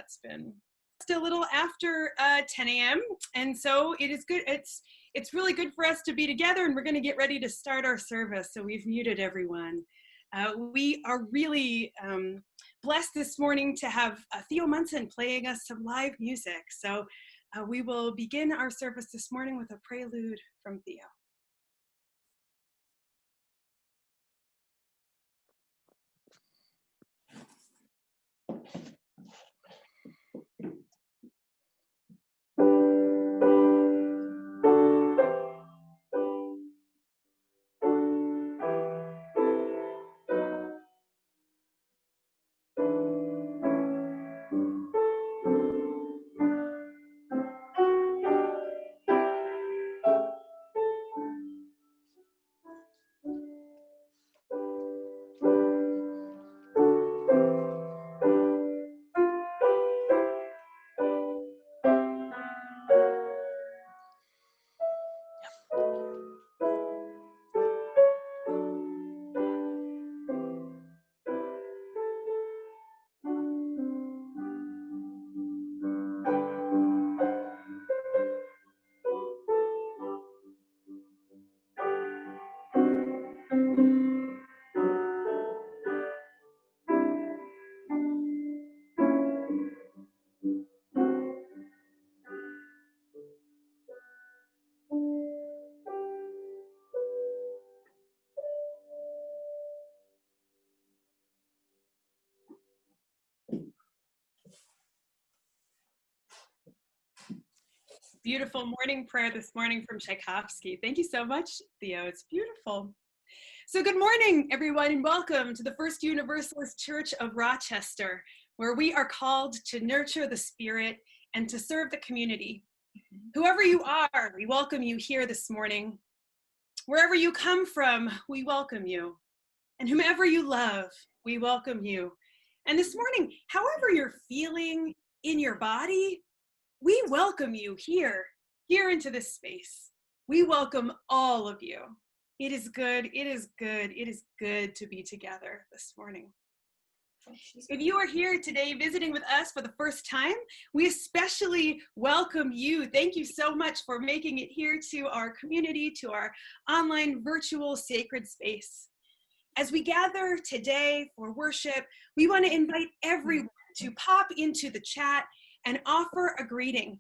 that's been. Still a little after 10 a.m. and so it is good. It's really good for us to be together, and we're going to get ready to start our service. So we've muted everyone. We are really blessed this morning to have Theo Munson playing us some live music. So we will begin our service this morning with a prelude from Theo. Beautiful morning prayer this morning from Tchaikovsky. Thank you so much, Theo. It's beautiful. So good morning, everyone, and welcome to the First Universalist Church of Rochester, where we are called to nurture the spirit and to serve the community. Whoever you are, we welcome you here this morning. Wherever you come from, we welcome you. And whomever you love, we welcome you. And this morning, however you're feeling in your body, we welcome you here into this space. We welcome all of you. It is good to be together this morning. If you are here today visiting with us for the first time, we especially welcome you. Thank you so much for making it here to our community, to our online virtual sacred space. As we gather today for worship, we want to invite everyone to pop into the chat and offer a greeting.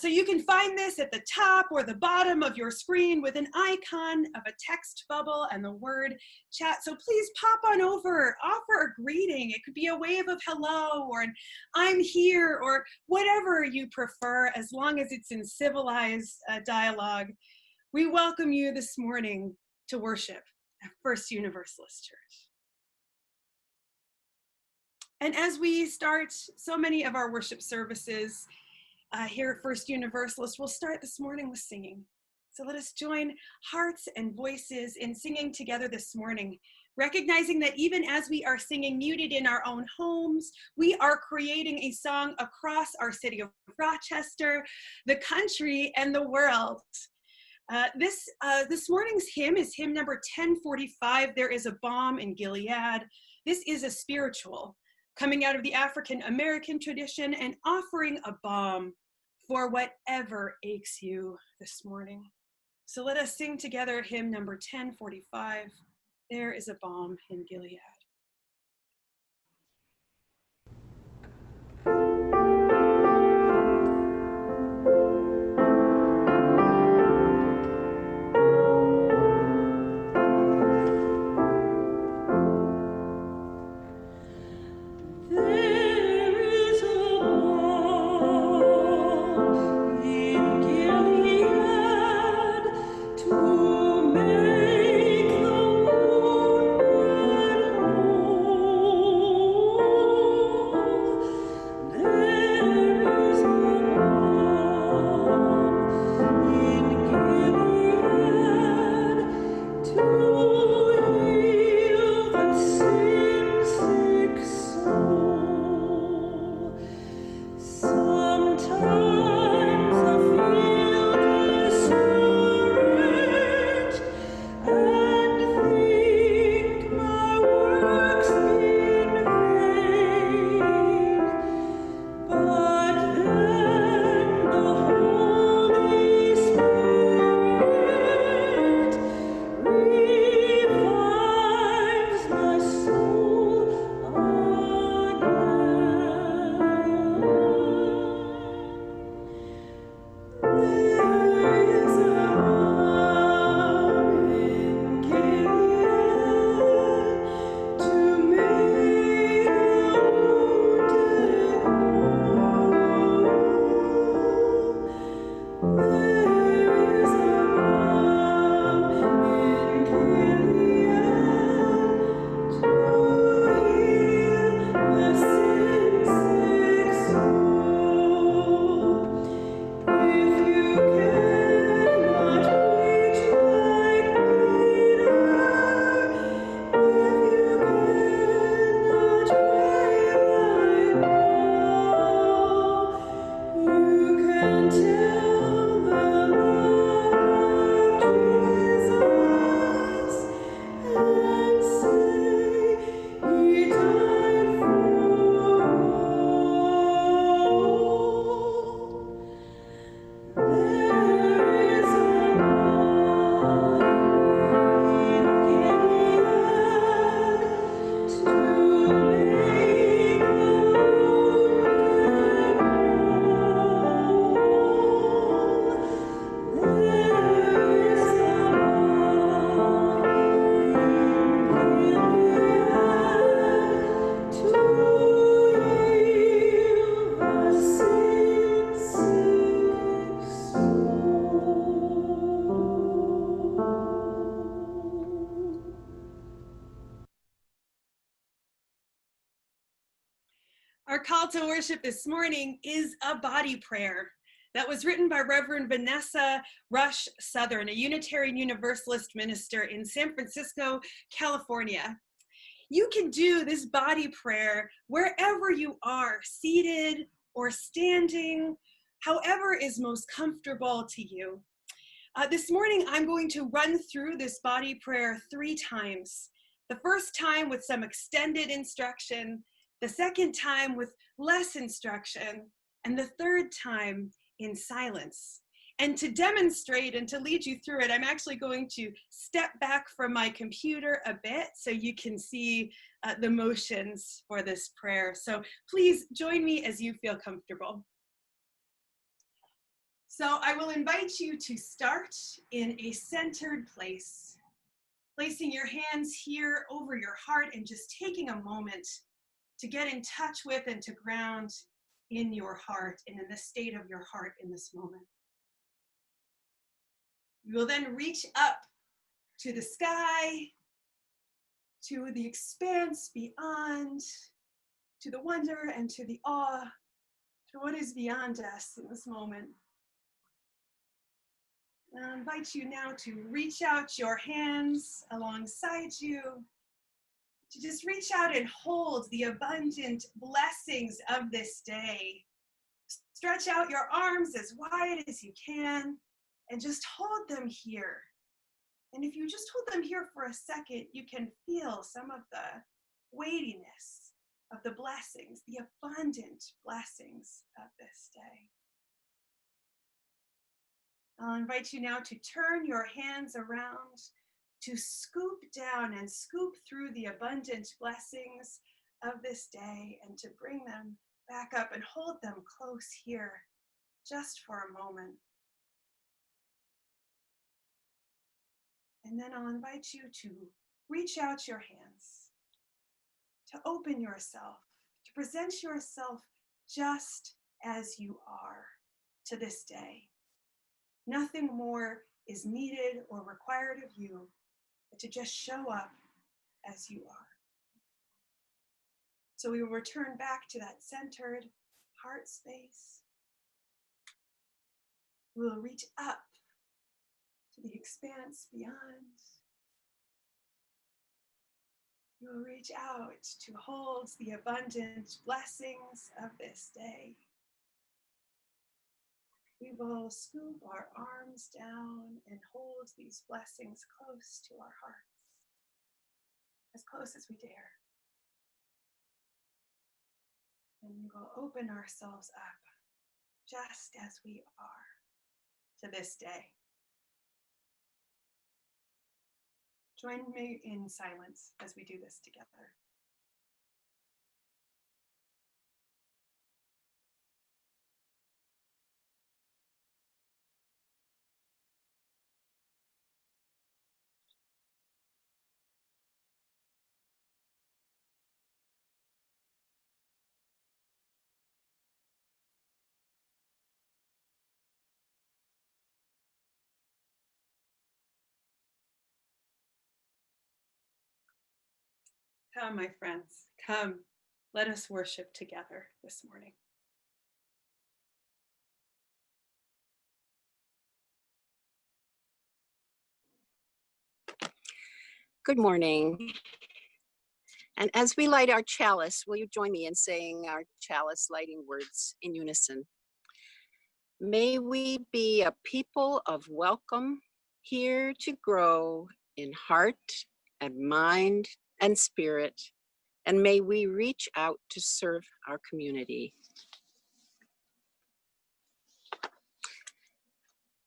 So you can find this at the top or the bottom of your screen with an icon of a text bubble and the word chat. So please pop on over, offer a greeting. It could be a wave of hello or an I'm here or whatever you prefer, as long as it's in civilized dialogue. We welcome you this morning to worship at First Universalist Church. And as we start so many of our worship services here at First Universalist, we'll start this morning with singing. So let us join hearts and voices in singing together this morning, recognizing that even as we are singing muted in our own homes, we are creating a song across our city of Rochester, the country, and the world. This morning's hymn is hymn number 1045, There is a Balm in Gilead. This is a spiritual, coming out of the African American tradition and offering a balm for whatever aches you this morning. So let us sing together hymn number 1045, There is a Balm in Gilead. To make the wounded to worship this morning is a body prayer that was written by Reverend Vanessa Rush Southern, a Unitarian Universalist minister in San Francisco, California. You can do this body prayer wherever you are, seated or standing, however is most comfortable to you. This morning, I'm going to run through this body prayer 3 times. The first time with some extended instruction, the second time with less instruction, and the third time in silence. And to demonstrate and to lead you through it, I'm actually going to step back from my computer a bit so you can see the motions for this prayer. So please join me as you feel comfortable. So I will invite you to start in a centered place, placing your hands here over your heart and just taking a moment to get in touch with and to ground in your heart and in the state of your heart in this moment. You will then reach up to the sky, to the expanse beyond, to the wonder and to the awe, to what is beyond us in this moment. I invite you now to reach out your hands alongside you, to just reach out and hold the abundant blessings of this day. Stretch out your arms as wide as you can and just hold them here. And if you just hold them here for a second, you can feel some of the weightiness of the blessings, the abundant blessings of this day. I'll invite you now to turn your hands around, to scoop down and scoop through the abundant blessings of this day and to bring them back up and hold them close here just for a moment. And then I'll invite you to reach out your hands, to open yourself, to present yourself just as you are to this day. Nothing more is needed or required of you but to just show up as you are. So we will return back to that centered heart space. We will reach up to the expanse beyond. We will reach out to hold the abundant blessings of this day. We will scoop our arms down and hold these blessings close to our hearts, as close as we dare. And we will open ourselves up just as we are to this day. Join me in silence as we do this together. Come, my friends, come, let us worship together this morning. Good morning. And as we light our chalice, will you join me in saying our chalice lighting words in unison? May we be a people of welcome, here to grow in heart and mind and spirit, and may we reach out to serve our community.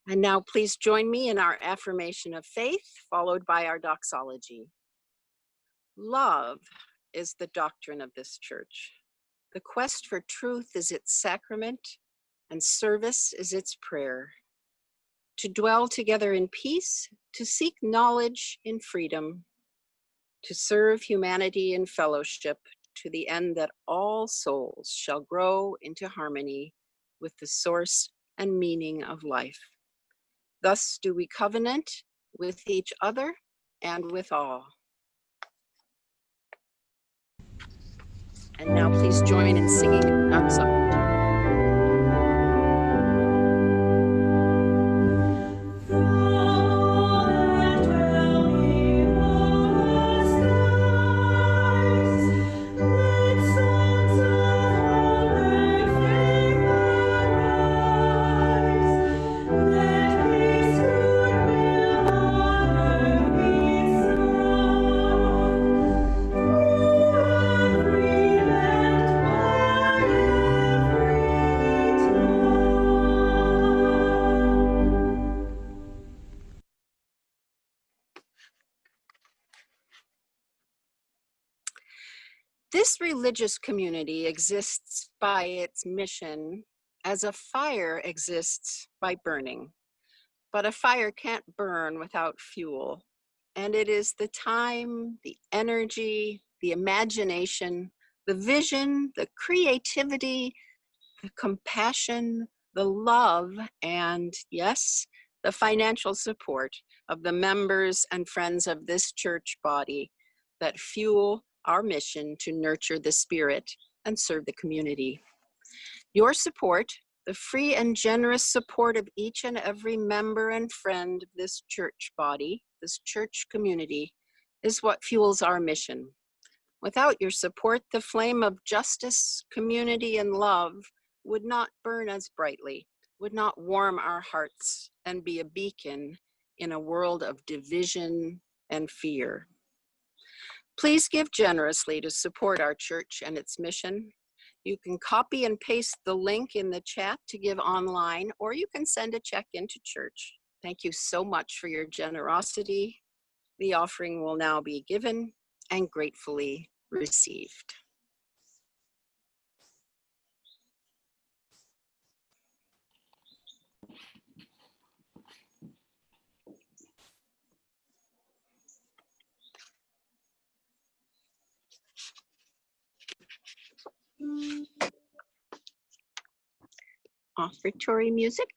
And now please join me in our affirmation of faith, followed by our doxology. Love is the doctrine of this church. The quest for truth is its sacrament, and service is its prayer. To dwell together in peace, to seek knowledge in freedom, to serve humanity in fellowship, to the end that all souls shall grow into harmony with the source and meaning of life. Thus do we covenant with each other and with all. And now please join in singing Doxology. This religious community exists by its mission as a fire exists by burning. But a fire can't burn without fuel. And it is the time, the energy, the imagination, the vision, the creativity, the compassion, the love, and yes, the financial support of the members and friends of this church body that fuel our mission to nurture the spirit and serve the community. Your support, the free and generous support of each and every member and friend of this church body, this church community, is what fuels our mission. Without your support, the flame of justice, community, and love would not burn as brightly, would not warm our hearts and be a beacon in a world of division and fear. Please give generously to support our church and its mission. You can copy and paste the link in the chat to give online, or you can send a check into church. Thank you so much for your generosity. The offering will now be given and gratefully received. Offertory music.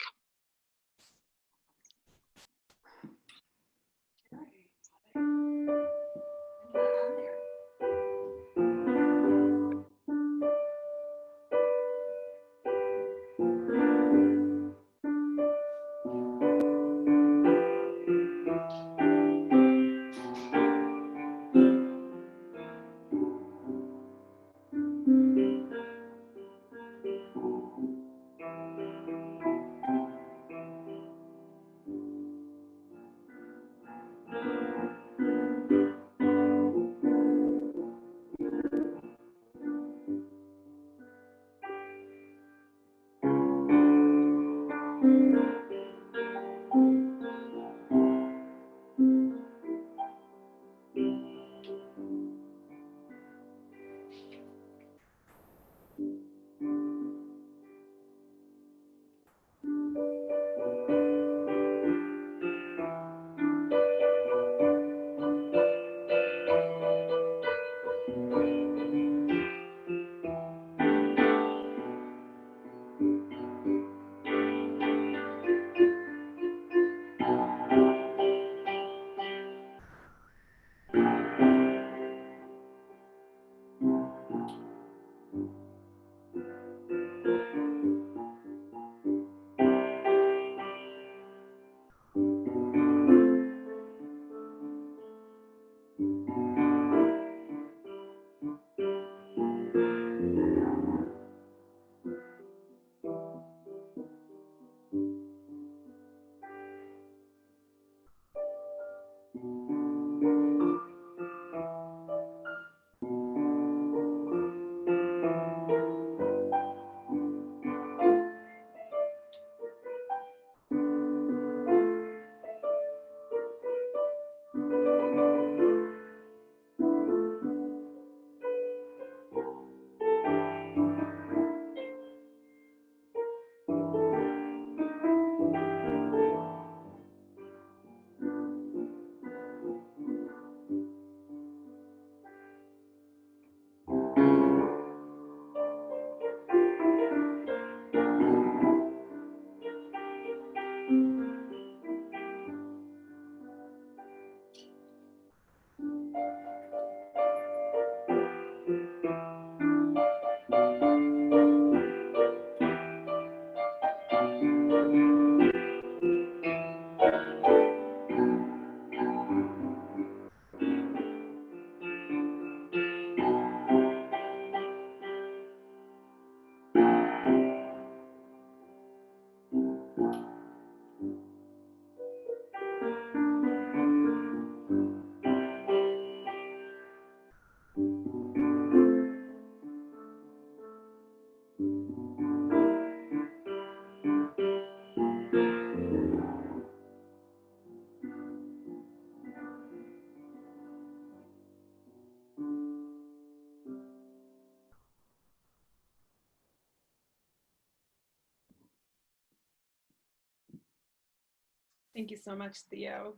Thank you so much, Theo.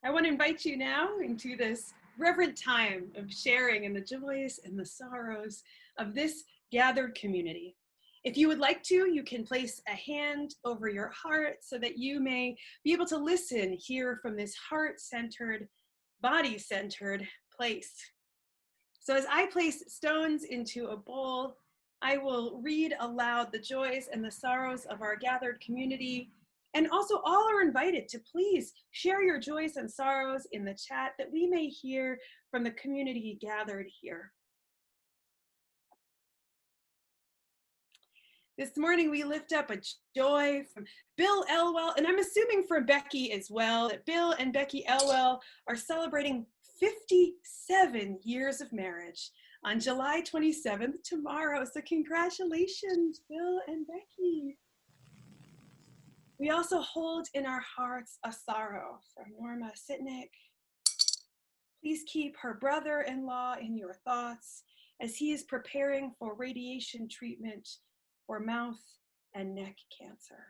I want to invite you now into this reverent time of sharing in the joys and the sorrows of this gathered community. If you would like to, you can place a hand over your heart so that you may be able to listen here from this heart-centered, body-centered place. So as I place stones into a bowl, I will read aloud the joys and the sorrows of our gathered community. And also all are invited to please share your joys and sorrows in the chat that we may hear from the community gathered here. This morning we lift up a joy from Bill Elwell, and I'm assuming from Becky as well, that Bill and Becky Elwell are celebrating 57 years of marriage on July 27th, tomorrow. So congratulations, Bill and Becky. We also hold in our hearts a sorrow from Norma Sitnick. Please keep her brother-in-law in your thoughts as he is preparing for radiation treatment for mouth and neck cancer.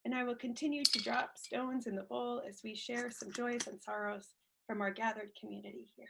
And I will continue to drop stones in the bowl as we share some joys and sorrows from our gathered community here.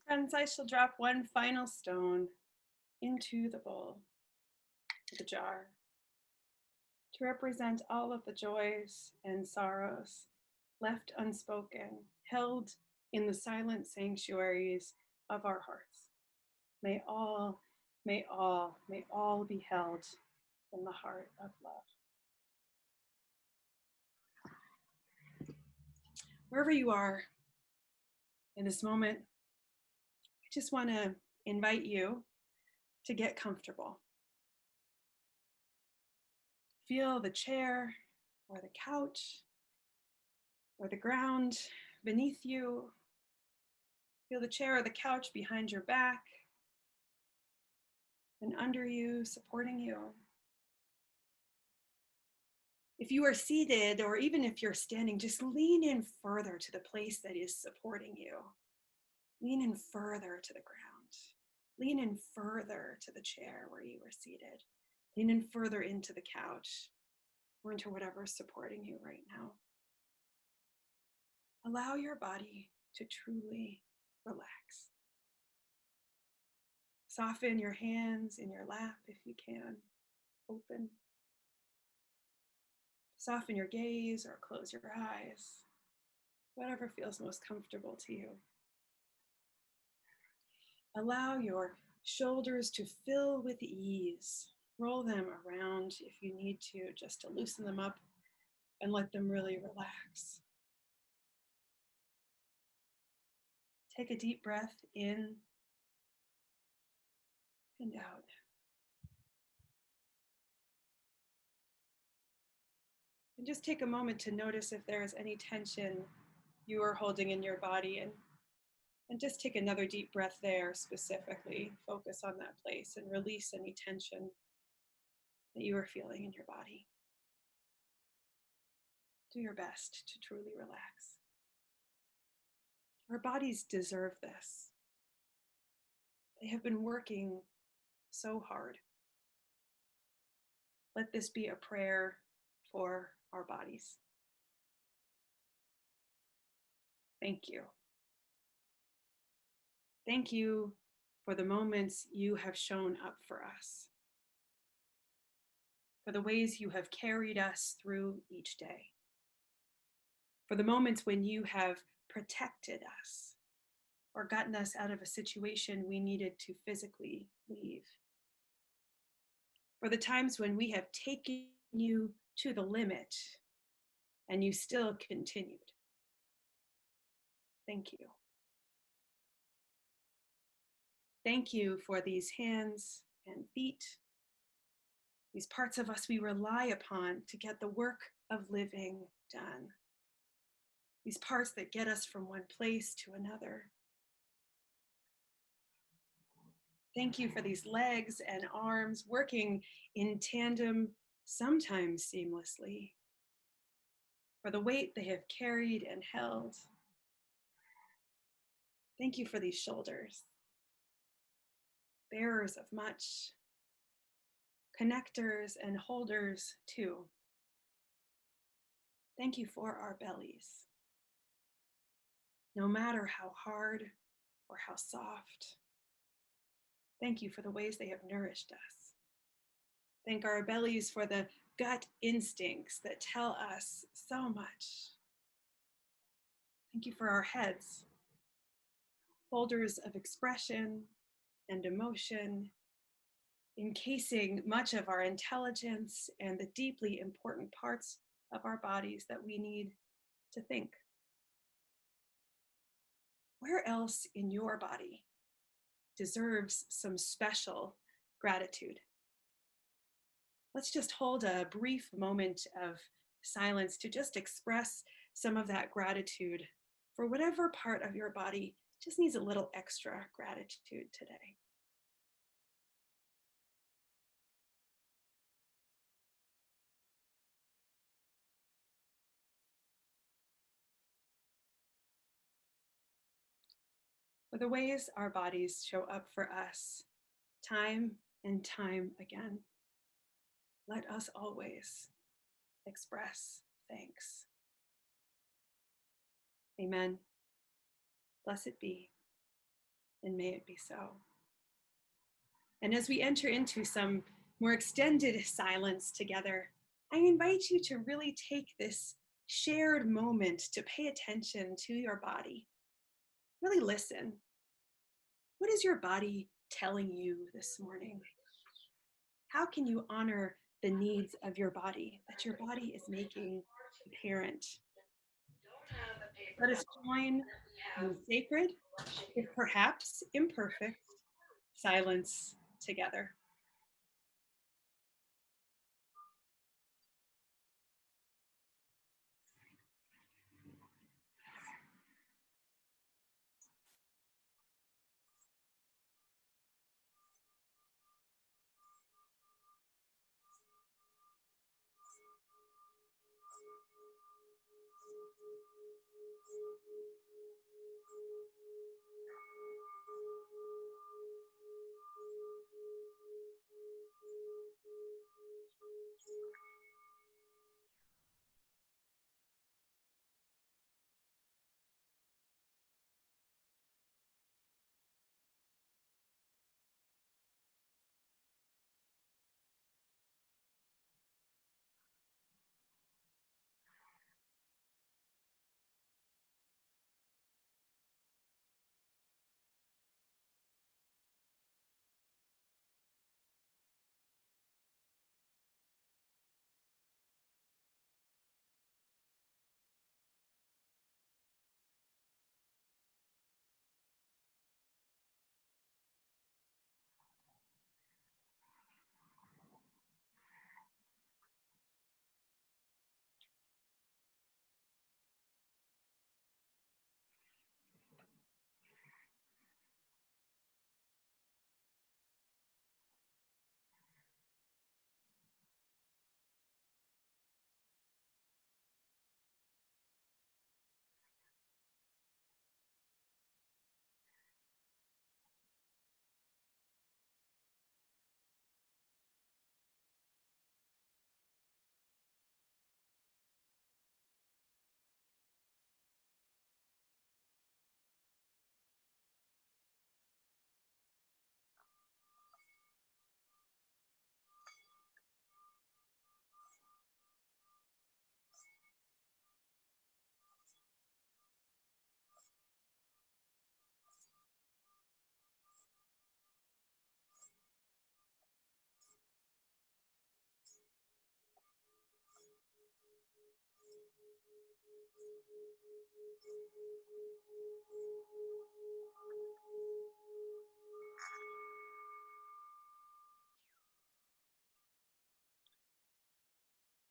Friends, I shall drop one final stone into the bowl, the jar, to represent all of the joys and sorrows left unspoken, held in the silent sanctuaries of our hearts. May all be held in the heart of love. Wherever you are in this moment, I just want to invite you to get comfortable. Feel the chair or the couch or the ground beneath you. Feel the chair or the couch behind your back and under you, supporting you. If you are seated, or even if you're standing, just lean in further to the place that is supporting you. Lean in further to the ground. Lean in further to the chair where you are seated. Lean in further into the couch or into whatever's supporting you right now. Allow your body to truly relax. Soften your hands in your lap if you can. Open. Soften your gaze or close your eyes. Whatever feels most comfortable to you. Allow your shoulders to fill with ease. Roll them around if you need to, just to loosen them up and let them really relax. Take a deep breath in and out. And just take a moment to notice if there is any tension you are holding in your body, and just take another deep breath there specifically. Focus on that place and release any tension that you are feeling in your body. Do your best to truly relax. Our bodies deserve this. They have been working so hard. Let this be a prayer for our bodies. Thank you. Thank you for the moments you have shown up for us, for the ways you have carried us through each day, for the moments when you have protected us or gotten us out of a situation we needed to physically leave, for the times when we have taken you to the limit and you still continued. Thank you. Thank you for these hands and feet, these parts of us we rely upon to get the work of living done, these parts that get us from one place to another. Thank you for these legs and arms working in tandem, sometimes seamlessly, for the weight they have carried and held. Thank you for these shoulders, bearers of much, connectors and holders too. Thank you for our bellies. No matter how hard or how soft, thank you for the ways they have nourished us. Thank our bellies for the gut instincts that tell us so much. Thank you for our heads, holders of expression and emotion, encasing much of our intelligence and the deeply important parts of our bodies that we need to think. Where else in your body deserves some special gratitude? Let's just hold a brief moment of silence to just express some of that gratitude for whatever part of your body just needs a little extra gratitude today. For the ways our bodies show up for us time and time again, let us always express thanks. Amen. Blessed be, and may it be so. And as we enter into some more extended silence together, I invite you to really take this shared moment to pay attention to your body. Really listen. What is your body telling you this morning? How can you honor the needs of your body that your body is making apparent? Let us join in sacred, if perhaps imperfect, silence together.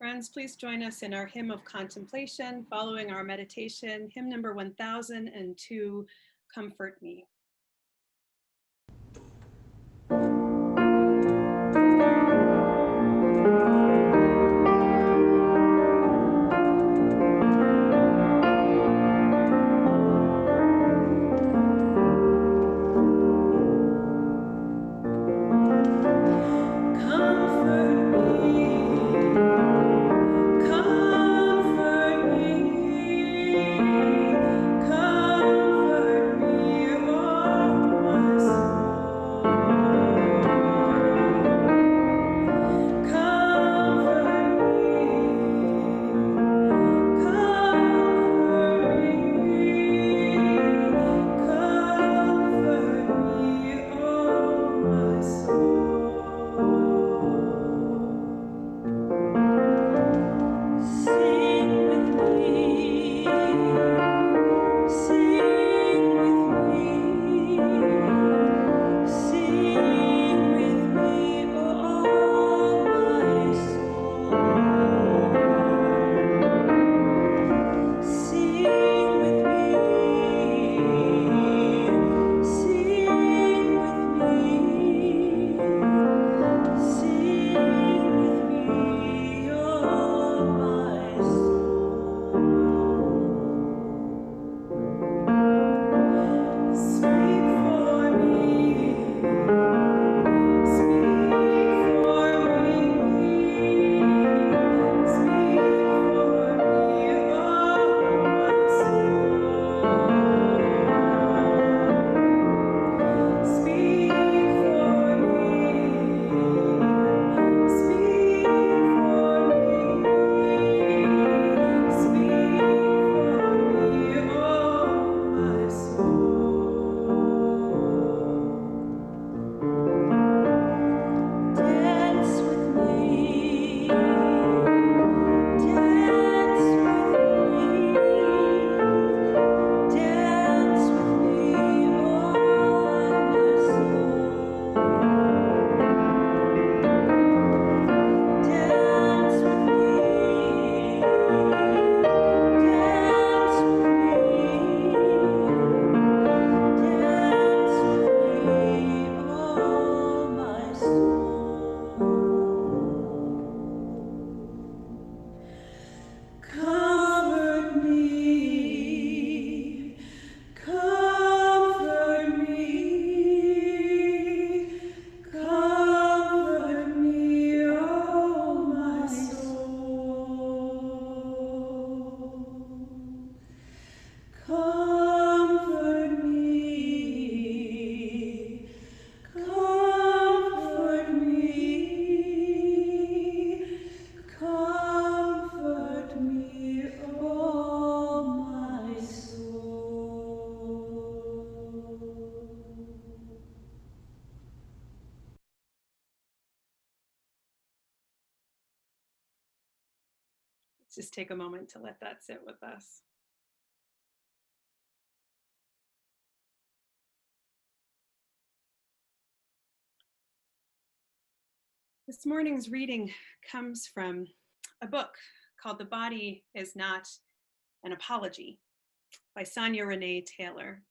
Friends, please join us in our hymn of contemplation following our meditation, hymn number 1002, Comfort Me. Just take a moment to let that sit with us. This morning's reading comes from a book called The Body Is Not an Apology by Sonia Renee Taylor.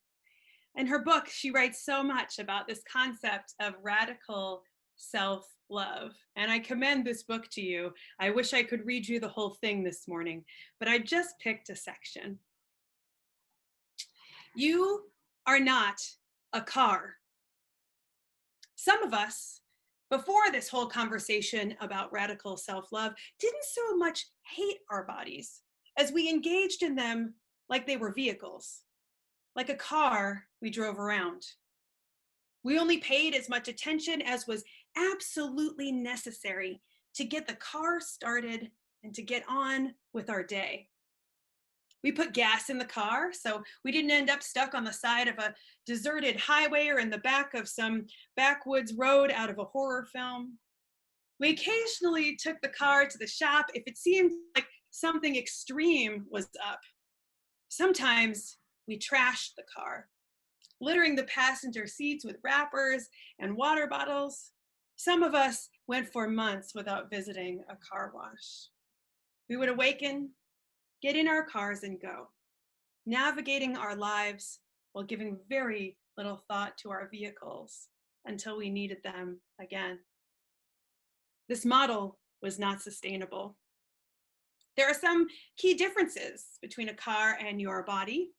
In her book, she writes so much about this concept of radical self-love. And I commend this book to you. I wish I could read you the whole thing this morning, but I just picked a section. You are not a car. Some of us, before this whole conversation about radical self-love, didn't so much hate our bodies as we engaged in them like they were vehicles, like a car we drove around. We only paid as much attention as was absolutely necessary to get the car started and to get on with our day. We put gas in the car so we didn't end up stuck on the side of a deserted highway or in the back of some backwoods road out of a horror film. We occasionally took the car to the shop if it seemed like something extreme was up. Sometimes we trashed the car, littering the passenger seats with wrappers and water bottles. Some of us went for months without visiting a car wash. We would awaken, get in our cars and go, navigating our lives while giving very little thought to our vehicles until we needed them again. This model was not sustainable. There are some key differences between a car and your body.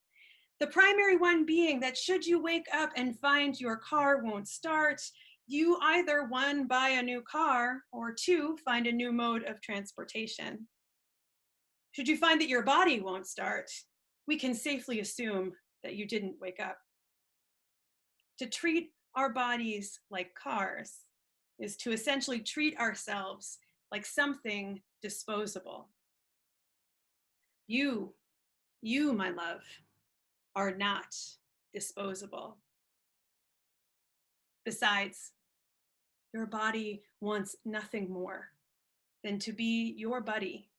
The primary one being that should you wake up and find your car won't start, you either 1, buy a new car, or 2, find a new mode of transportation. Should you find that your body won't start, we can safely assume that you didn't wake up. To treat our bodies like cars is to essentially treat ourselves like something disposable. You, my love, are not disposable. Besides, your body wants nothing more than to be your buddy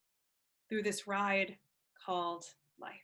through this ride called life.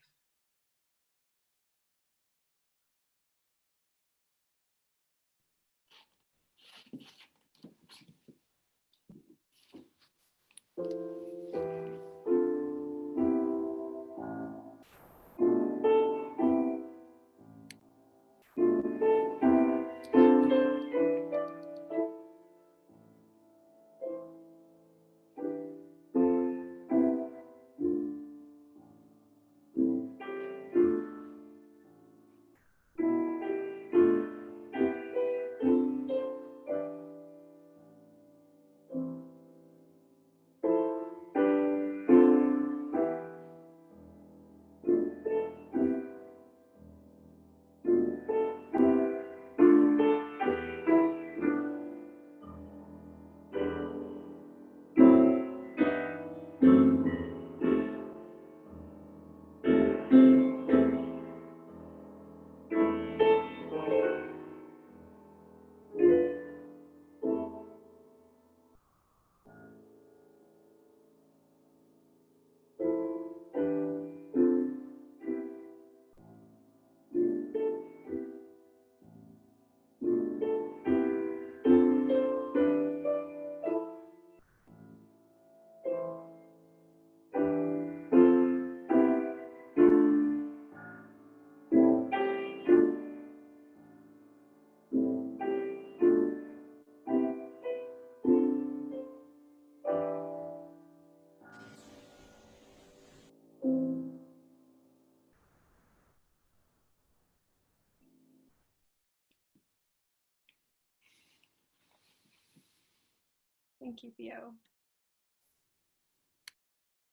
Thank you, Theo.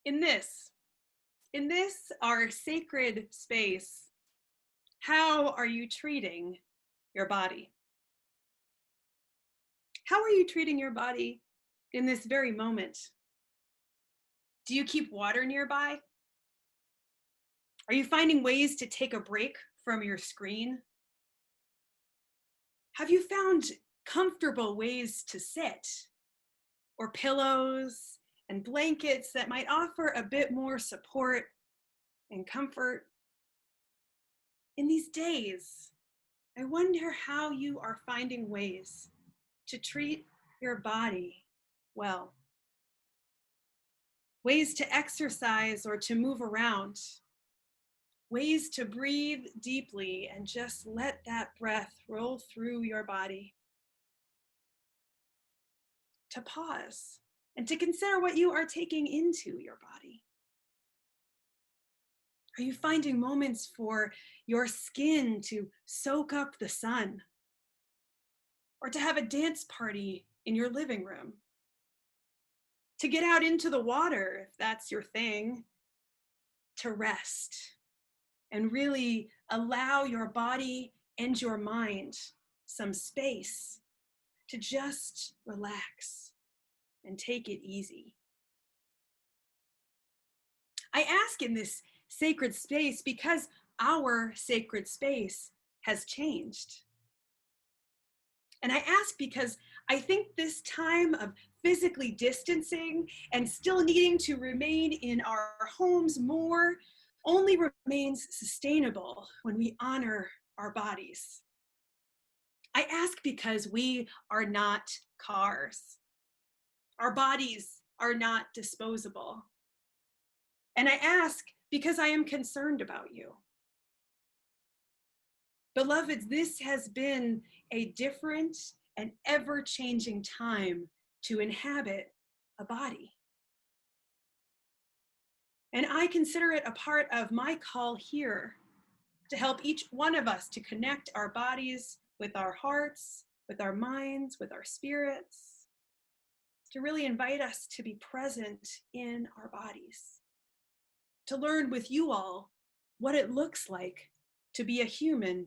In this, our sacred space, how are you treating your body? How are you treating your body in this very moment? Do you keep water nearby? Are you finding ways to take a break from your screen? Have you found comfortable ways to sit, or pillows and blankets that might offer a bit more support and comfort? In these days, I wonder how you are finding ways to treat your body well. Ways to exercise or to move around. Ways to breathe deeply and just let that breath roll through your body. To pause and to consider what you are taking into your body. Are you finding moments for your skin to soak up the sun? Or to have a dance party in your living room? To get out into the water, if that's your thing? To rest and really allow your body and your mind some space to just relax and take it easy. I ask in this sacred space because our sacred space has changed. And I ask because I think this time of physically distancing and still needing to remain in our homes more only remains sustainable when we honor our bodies. I ask because we are not cars. Our bodies are not disposable. And I ask because I am concerned about you. Beloveds, this has been a different and ever-changing time to inhabit a body. And I consider it a part of my call here to help each one of us to connect our bodies with our hearts, with our minds, with our spirits, to really invite us to be present in our bodies, to learn with you all what it looks like to be a human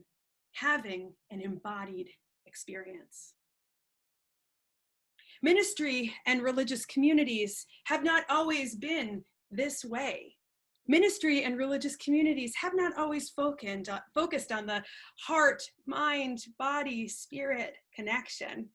having an embodied experience. Ministry and religious communities have not always been this way. Ministry and religious communities have not always focused on the heart, mind, body, spirit connection.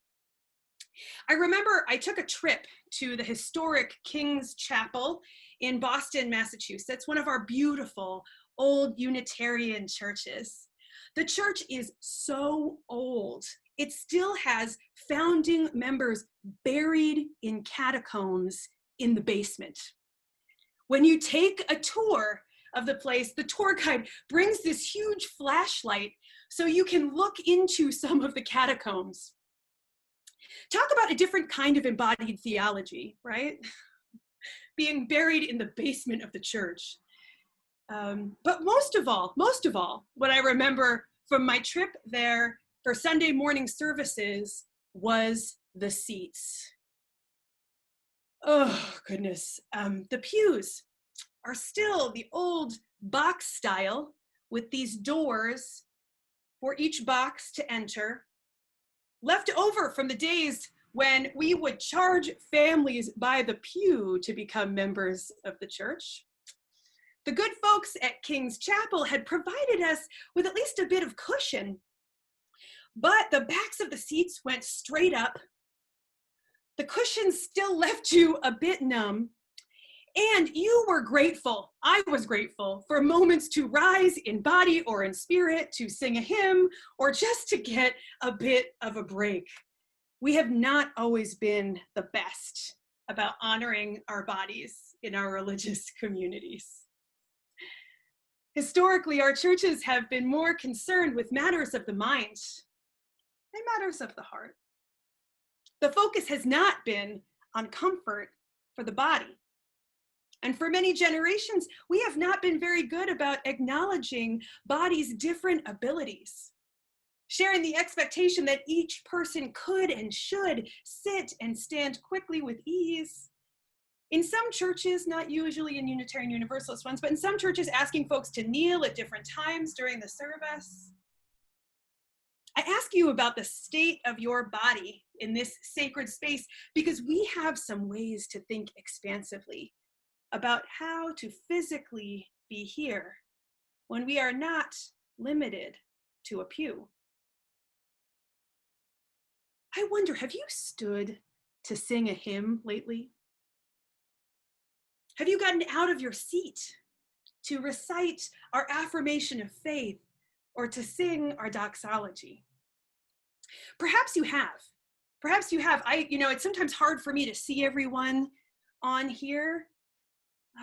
I remember I took a trip to the historic King's Chapel in Boston, Massachusetts, one of our beautiful old Unitarian churches. The church is so old. It still has founding members buried in catacombs in the basement. When you take a tour of the place, the tour guide brings this huge flashlight so you can look into some of the catacombs. Talk about a different kind of embodied theology, right? Being buried in the basement of the church. But most of all, what I remember from my trip there for Sunday morning services was the seats. Oh, goodness. The pews are still the old box style with these doors for each box to enter, left over from the days when we would charge families by the pew to become members of the church. The good folks at King's Chapel had provided us with at least a bit of cushion, but the backs of the seats went straight up. The cushions still left you a bit numb, and you were grateful, I was grateful, for moments to rise in body or in spirit, to sing a hymn, or just to get a bit of a break. We have not always been the best about honoring our bodies in our religious communities. Historically, our churches have been more concerned with matters of the mind than matters of the heart. The focus has not been on comfort for the body. And for many generations, we have not been very good about acknowledging bodies' different abilities, sharing the expectation that each person could and should sit and stand quickly with ease. In some churches, not usually in Unitarian Universalist ones, but in some churches asking folks to kneel at different times during the service. I ask you about the state of your body in this sacred space because we have some ways to think expansively about how to physically be here when we are not limited to a pew. I wonder, have you stood to sing a hymn lately? Have you gotten out of your seat to recite our affirmation of faith or to sing our doxology? Perhaps you have. Perhaps you have. It's sometimes hard for me to see everyone on here,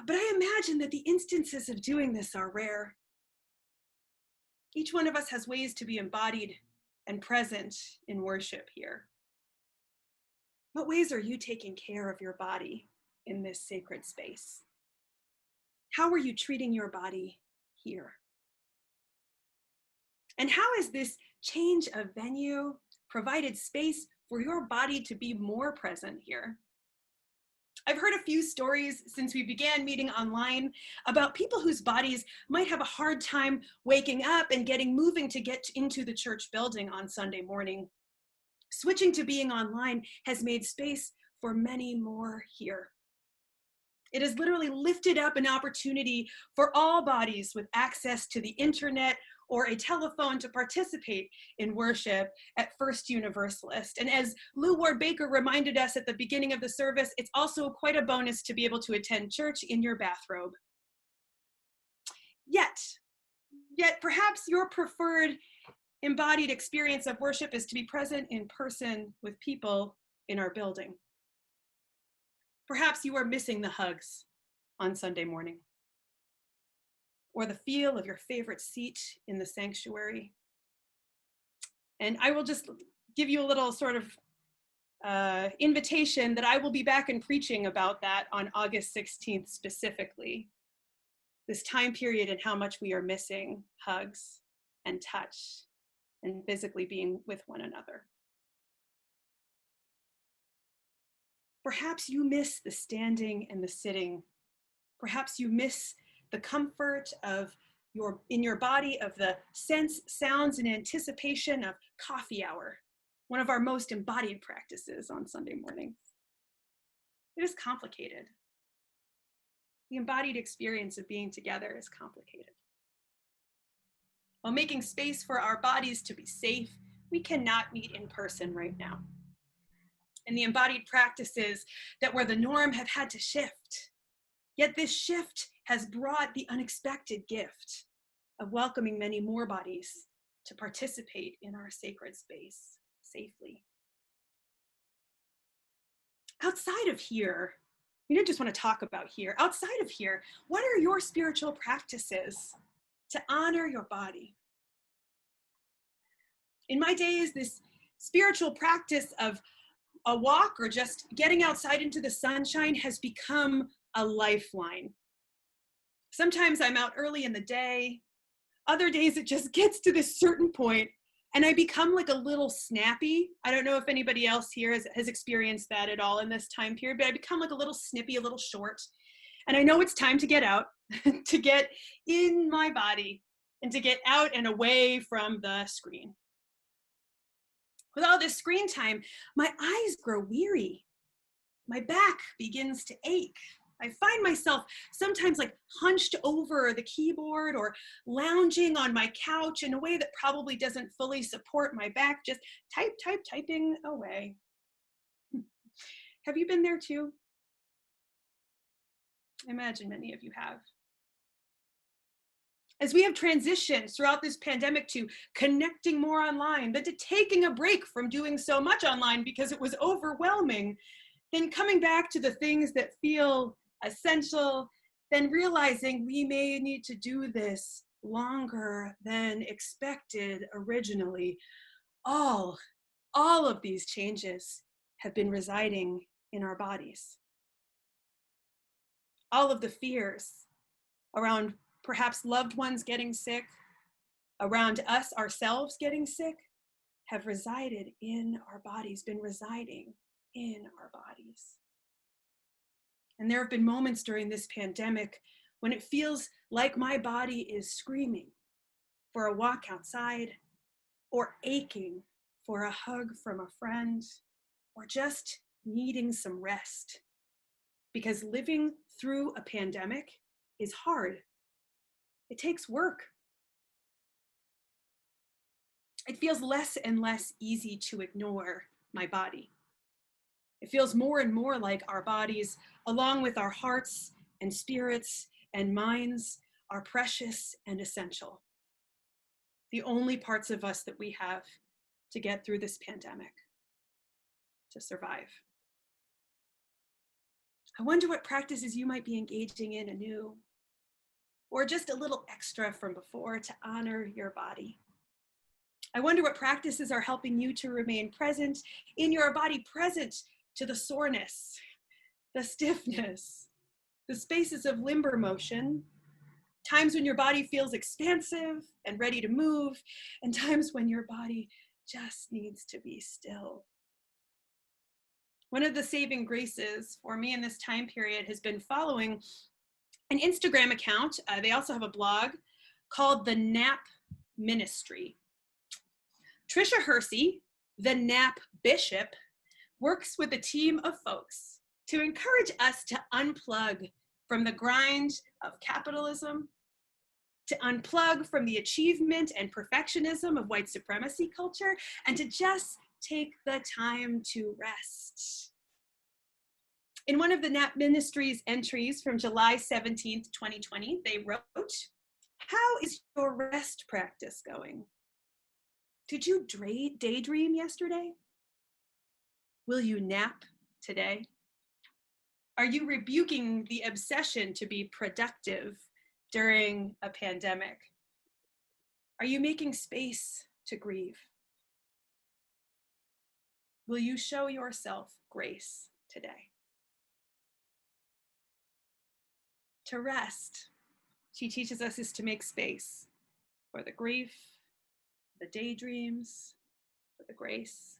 but I imagine that the instances of doing this are rare. Each one of us has ways to be embodied and present in worship here. What ways are you taking care of your body in this sacred space? How are you treating your body here? And how has this change of venue provided space for your body to be more present here? I've heard a few stories since we began meeting online about people whose bodies might have a hard time waking up and getting moving to get into the church building on Sunday morning. Switching to being online has made space for many more here. It has literally lifted up an opportunity for all bodies with access to the internet or a telephone to participate in worship at First Universalist. And as Lou Ward Baker reminded us at the beginning of the service, it's also quite a bonus to be able to attend church in your bathrobe. Yet perhaps your preferred embodied experience of worship is to be present in person with people in our building. Perhaps you are missing the hugs on Sunday morning, or the feel of your favorite seat in the sanctuary. And I will just give you a little sort of invitation that I will be back and preaching about that on August 16th specifically. This time period and how much we are missing hugs and touch and physically being with one another. Perhaps you miss the standing and the sitting. Perhaps you miss the comfort of in your body of the sense, sounds, and anticipation of coffee hour, one of our most embodied practices on Sunday mornings. It is complicated. The embodied experience of being together is complicated. While making space for our bodies to be safe, we cannot meet in person right now. And the embodied practices that were the norm have had to shift. Yet this shift has brought the unexpected gift of welcoming many more bodies to participate in our sacred space safely. Outside of here, we don't just want to talk about here. Outside of here, what are your spiritual practices to honor your body? In my days, this spiritual practice of a walk or just getting outside into the sunshine has become a lifeline. Sometimes I'm out early in the day. Other days it just gets to this certain point and I become like a little snappy. I don't know if anybody else here has experienced that at all in this time period, but I become like a little snippy, a little short. And I know it's time to get out, to get in my body and to get out and away from the screen. With all this screen time, my eyes grow weary. My back begins to ache. I find myself sometimes like hunched over the keyboard or lounging on my couch in a way that probably doesn't fully support my back, just typing away. Have you been there too? I imagine many of you have. As we have transitioned throughout this pandemic to connecting more online, but to taking a break from doing so much online because it was overwhelming, then coming back to the things that feel essential, then realizing we may need to do this longer than expected originally. All of these changes have been residing in our bodies. All of the fears around perhaps loved ones getting sick, around us ourselves getting sick, have resided in our bodies, been residing in our bodies. And there have been moments during this pandemic when it feels like my body is screaming for a walk outside, or aching for a hug from a friend, or just needing some rest. Because living through a pandemic is hard. It takes work. It feels less and less easy to ignore my body. It feels more and more like our bodies, along with our hearts and spirits and minds, are precious and essential. The only parts of us that we have to get through this pandemic, to survive. I wonder what practices you might be engaging in anew, or just a little extra from before to honor your body. I wonder what practices are helping you to remain present in your body, present to the soreness, the stiffness, the spaces of limber motion, times when your body feels expansive and ready to move, and times when your body just needs to be still. One of the saving graces for me in this time period has been following an Instagram account. They also have a blog called The Nap Ministry. Trisha Hersey, the Nap Bishop, works with a team of folks to encourage us to unplug from the grind of capitalism, to unplug from the achievement and perfectionism of white supremacy culture, and to just take the time to rest. In one of the NAP Ministries entries from July 17th, 2020, they wrote, "How is your rest practice going? Did you daydream yesterday? Will you nap today? Are you rebuking the obsession to be productive during a pandemic? Are you making space to grieve? Will you show yourself grace today?" To rest, she teaches us, is to make space for the grief, the daydreams, for the grace.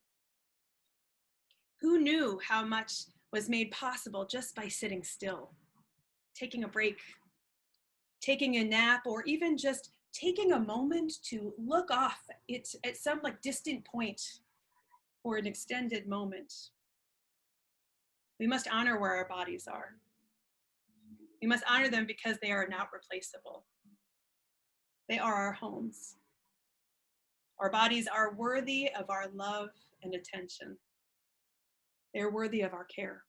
Who knew how much was made possible just by sitting still, taking a break, taking a nap, or even just taking a moment to look off at some distant point for an extended moment? We must honor where our bodies are. We must honor them because they are not replaceable. They are our homes. Our bodies are worthy of our love and attention. They are worthy of our care.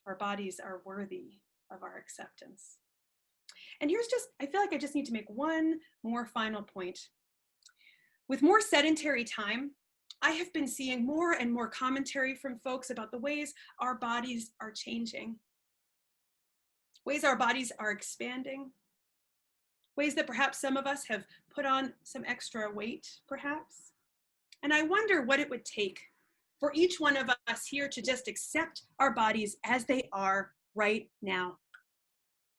Our bodies are worthy of our acceptance. And I feel like I just need to make one more final point. With more sedentary time, I have been seeing more and more commentary from folks about the ways our bodies are changing, ways our bodies are expanding, ways that perhaps some of us have put on some extra weight, perhaps. And I wonder what it would take for each one of us here to just accept our bodies as they are right now.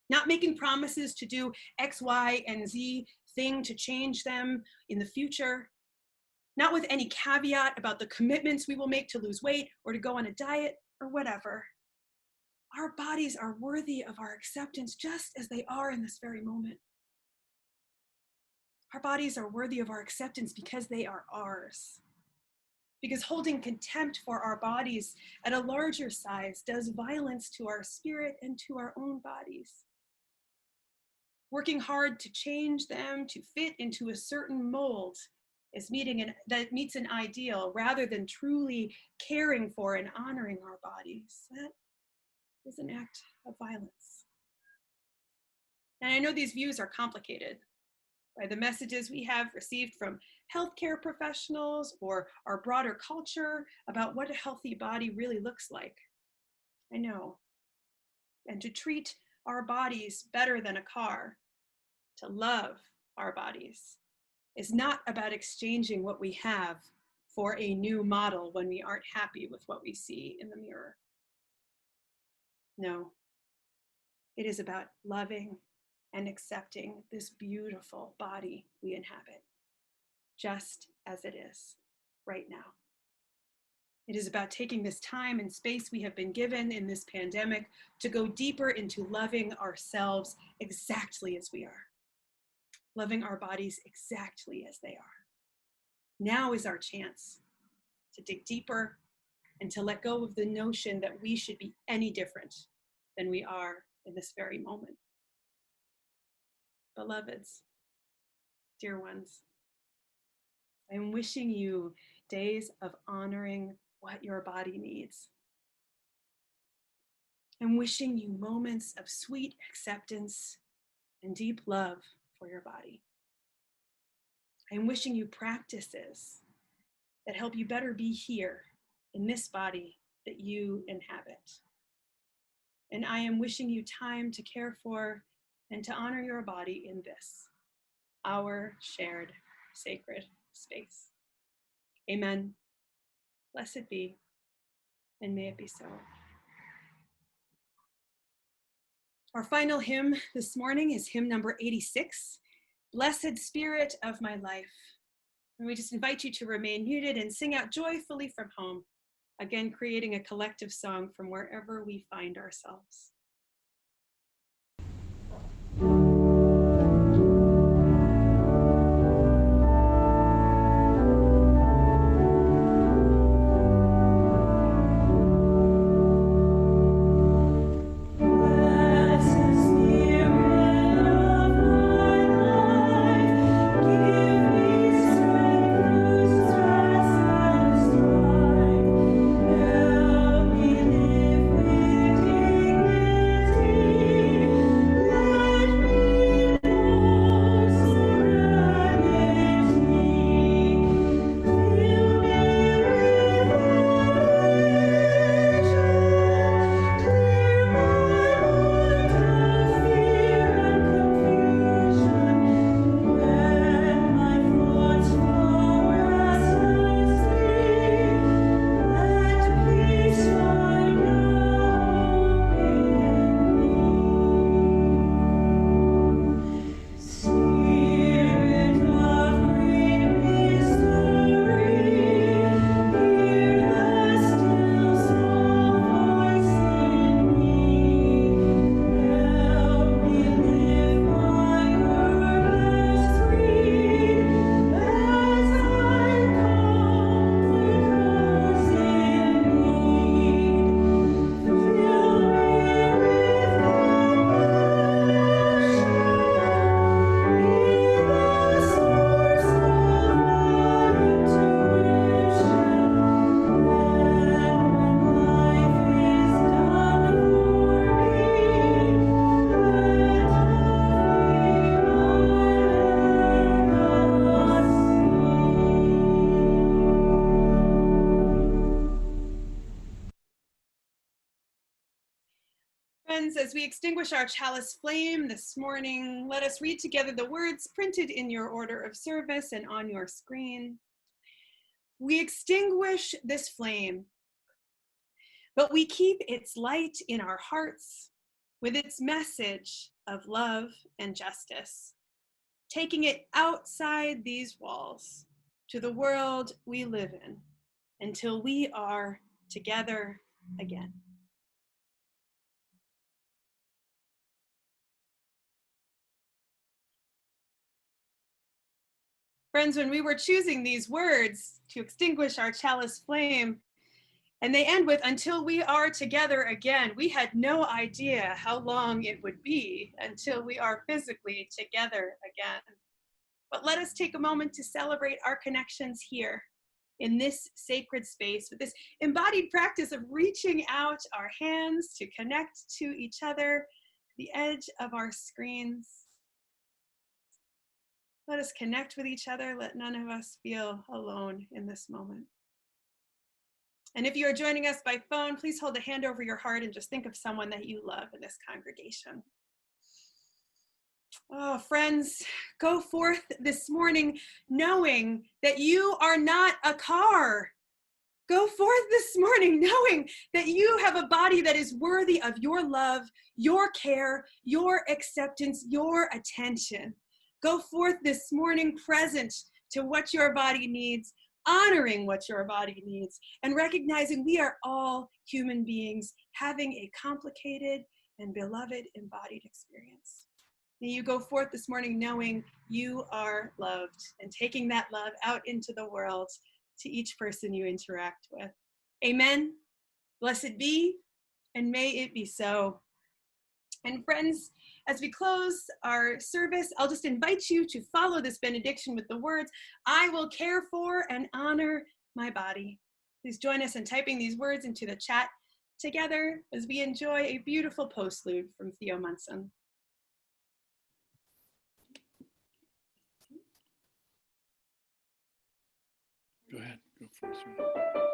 Not making promises to do X, Y, and Z thing to change them in the future. Not with any caveat about the commitments we will make to lose weight or to go on a diet or whatever. Our bodies are worthy of our acceptance just as they are in this very moment. Our bodies are worthy of our acceptance because they are ours. Because holding contempt for our bodies at a larger size does violence to our spirit and to our own bodies. Working hard to change them to fit into a certain mold that meets an ideal rather than truly caring for and honoring our bodies, that is an act of violence. And I know these views are complicated by the messages we have received from healthcare professionals or our broader culture about what a healthy body really looks like. I know. And to treat our bodies better than a car, to love our bodies, is not about exchanging what we have for a new model when we aren't happy with what we see in the mirror. No, it is about loving and accepting this beautiful body we inhabit, just as it is right now. It is about taking this time and space we have been given in this pandemic to go deeper into loving ourselves exactly as we are, loving our bodies exactly as they are. Now is our chance to dig deeper and to let go of the notion that we should be any different than we are in this very moment. Beloveds, dear ones, I am wishing you days of honoring what your body needs. I'm wishing you moments of sweet acceptance and deep love for your body. I'm wishing you practices that help you better be here in this body that you inhabit. And I am wishing you time to care for and to honor your body in this, our shared sacred space. Amen. Blessed be, and may it be so. Our final hymn this morning is hymn number 86, Blessed Spirit of My Life. And we just invite you to remain muted and sing out joyfully from home, again creating a collective song from wherever we find ourselves. Blessed Spirit of Friends, as we extinguish our chalice flame this morning, let us read together the words printed in your order of service and on your screen. We extinguish this flame, but we keep its light in our hearts with its message of love and justice, taking it outside these walls to the world we live in until we are together again. Friends, when we were choosing these words to extinguish our chalice flame, and they end with, until we are together again, we had no idea how long it would be until we are physically together again. But let us take a moment to celebrate our connections here in this sacred space with this embodied practice of reaching out our hands to connect to each other, the edge of our screens. Let us connect with each other. Let none of us feel alone in this moment. And if you are joining us by phone, please hold a hand over your heart and just think of someone that you love in this congregation. Oh, friends, go forth this morning knowing that you are not a car. Go forth this morning knowing that you have a body that is worthy of your love, your care, your acceptance, your attention. Go forth this morning present to what your body needs, honoring what your body needs, and recognizing we are all human beings having a complicated and beloved embodied experience. May you go forth this morning knowing you are loved and taking that love out into the world to each person you interact with. Amen. Blessed be, and may it be so. And friends, as we close our service, I'll just invite you to follow this benediction with the words, I will care for and honor my body. Please join us in typing these words into the chat together as we enjoy a beautiful postlude from Theo Munson. Go ahead, go for it.